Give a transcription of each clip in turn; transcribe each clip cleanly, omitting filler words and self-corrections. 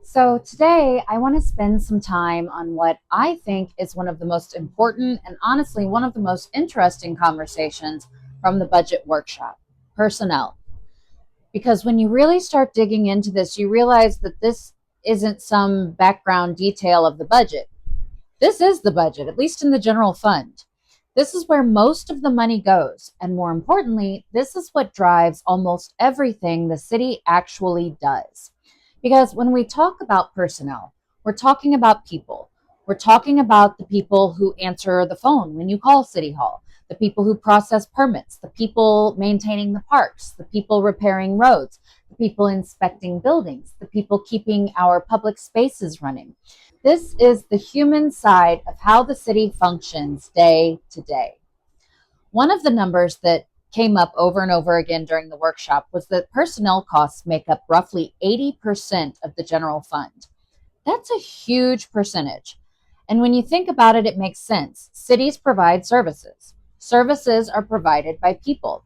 So, today I want to spend some time on what I think is one of the most important and honestly one of the most interesting conversations from the budget workshop: personnel. Because when you really start digging into this, you realize that this isn't some background detail of the budget. This is the budget, at least in the general fund. This is where most of the money goes. And more importantly, this is what drives almost everything the city actually does. Because when we talk about personnel, we're talking about people. We're talking about the people who answer the phone when you call City Hall, the people who process permits, the people maintaining the parks, the people repairing roads, the people inspecting buildings, the people keeping our public spaces running. This is the human side of how the city functions day to day. One of the numbers that came up over and over again during the workshop was that personnel costs make up roughly 80% of the general fund. That's a huge percentage. And when you think about it, it makes sense. Cities provide services. Services are provided by people.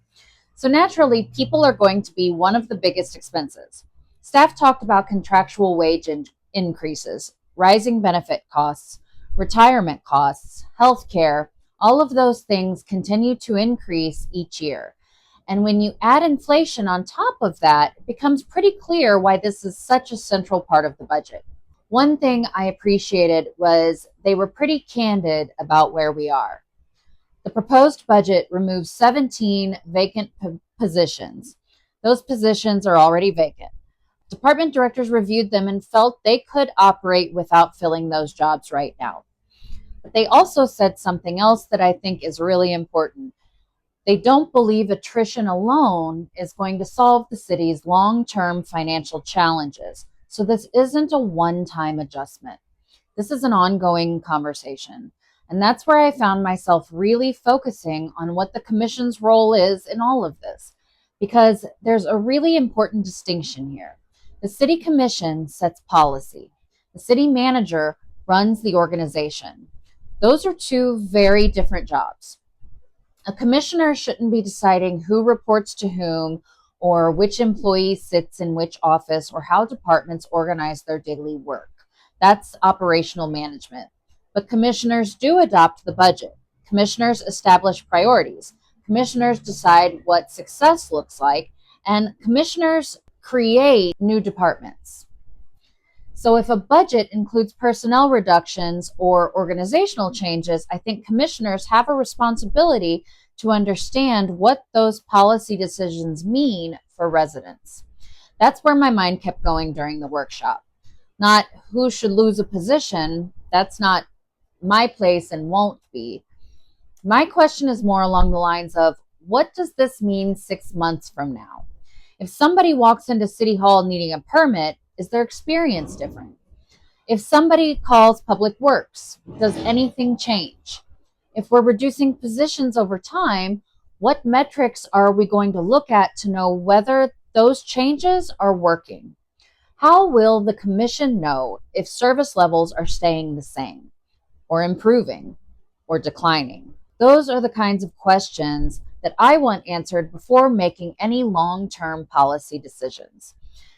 So naturally, people are going to be one of the biggest expenses. Staff talked about contractual wage increases, rising benefit costs, retirement costs, healthcare. All of those things continue to increase each year. And when you add inflation on top of that, it becomes pretty clear why this is such a central part of the budget. One thing I appreciated was they were pretty candid about where we are. The proposed budget removes 17 vacant positions. Those positions are already vacant. Department directors reviewed them and felt they could operate without filling those jobs right now. But they also said something else that I think is really important. They don't believe attrition alone is going to solve the city's long-term financial challenges. So this isn't a one-time adjustment. This is an ongoing conversation. And that's where I found myself really focusing on what the commission's role is in all of this, because there's a really important distinction here. The city commission sets policy. The city manager runs the organization. Those are two very different jobs. A commissioner shouldn't be deciding who reports to whom or which employee sits in which office or how departments organize their daily work. That's operational management. But commissioners do adopt the budget. Commissioners establish priorities. Commissioners decide what success looks like, and commissioners create new departments. So if a budget includes personnel reductions or organizational changes, I think commissioners have a responsibility to understand what those policy decisions mean for residents. That's where my mind kept going during the workshop. Not who should lose a position. That's not my place and won't be. My question is more along the lines of, what does this mean 6 months from now? If somebody walks into City Hall needing a permit, is their experience different? If somebody calls Public Works, does anything change? If we're reducing positions over time, what metrics are we going to look at to know whether those changes are working? How will the commission know if service levels are staying the same, or improving, or declining? Those are the kinds of questions that I want answered before making any long-term policy decisions.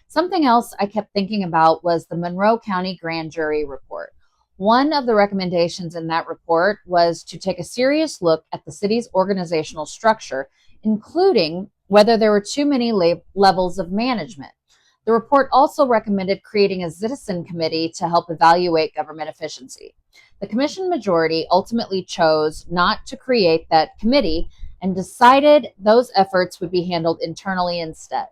Something else I kept thinking about was the Monroe County Grand Jury report. One of the recommendations in that report was to take a serious look at the city's organizational structure, including whether there were too many levels of management. The report also recommended creating a citizen committee to help evaluate government efficiency. The commission majority ultimately chose not to create that committee and decided those efforts would be handled internally instead.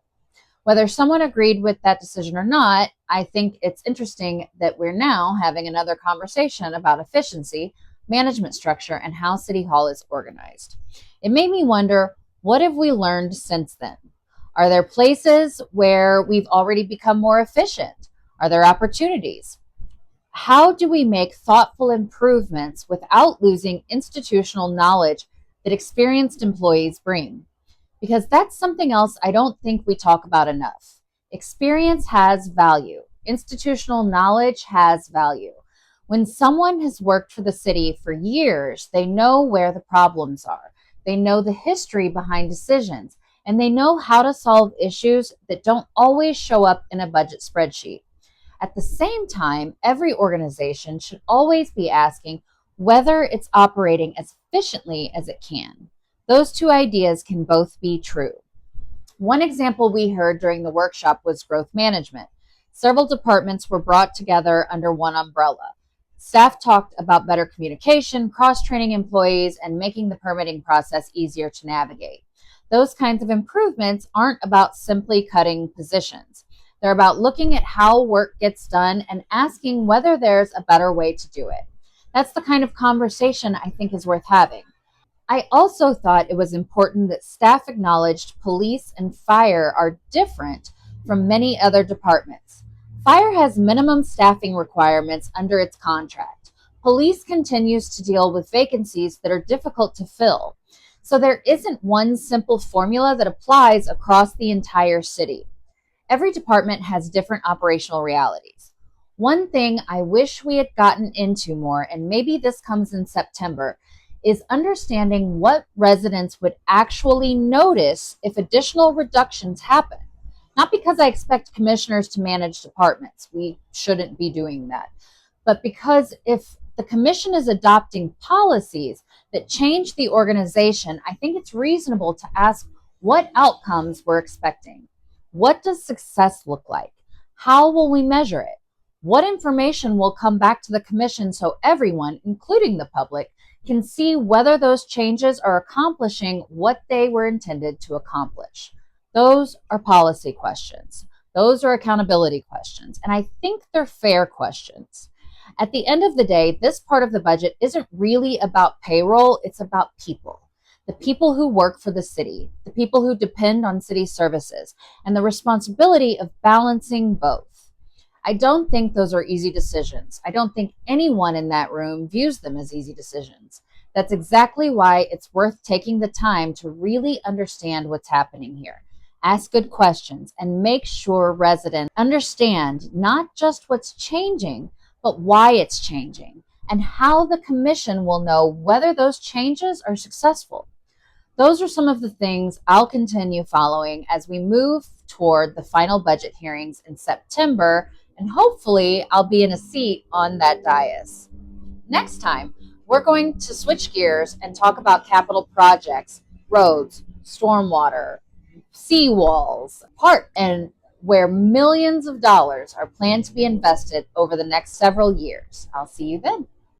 Whether someone agreed with that decision or not, I think it's interesting that we're now having another conversation about efficiency, management structure, and how City Hall is organized. It made me wonder, what have we learned since then? Are there places where we've already become more efficient? Are there opportunities? How do we make thoughtful improvements without losing institutional knowledge that experienced employees bring? Because that's something else I don't think we talk about enough. Experience has value. Institutional knowledge has value. When someone has worked for the city for years, they know where the problems are. They know the history behind decisions, and they know how to solve issues that don't always show up in a budget spreadsheet. At the same time, every organization should always be asking whether it's operating as efficiently as it can. Those two ideas can both be true. One example we heard during the workshop was growth management. Several departments were brought together under one umbrella. Staff talked about better communication, cross training employees, and making the permitting process easier to navigate. Those kinds of improvements aren't about simply cutting positions. They're about looking at how work gets done and asking whether there's a better way to do it. That's the kind of conversation I think is worth having. I also thought it was important that staff acknowledged police and fire are different from many other departments. Fire has minimum staffing requirements under its contract. Police continues to deal with vacancies that are difficult to fill. So there isn't one simple formula that applies across the entire city. Every department has different operational realities. One thing I wish we had gotten into more, and maybe this comes in September, is understanding what residents would actually notice if additional reductions happen. Not because I expect commissioners to manage departments, we shouldn't be doing that, but because if the commission is adopting policies that change the organization, I think it's reasonable to ask what outcomes we're expecting. What does success look like? How will we measure it? What information will come back to the commission so everyone, including the public, can see whether those changes are accomplishing what they were intended to accomplish? Those are policy questions. Those are accountability questions. And I think they're fair questions. At the end of the day, this part of the budget isn't really about payroll, it's about people. The people who work for the city, the people who depend on city services, and the responsibility of balancing both. I don't think those are easy decisions. I don't think anyone in that room views them as easy decisions. That's exactly why it's worth taking the time to really understand what's happening here. Ask good questions and make sure residents understand not just what's changing, but why it's changing and how the commission will know whether those changes are successful. Those are some of the things I'll continue following as we move toward the final budget hearings in September, and hopefully I'll be in a seat on that dais. Next time, we're going to switch gears and talk about capital projects, roads, stormwater, seawalls, and where millions of dollars are planned to be invested over the next several years. I'll see you then.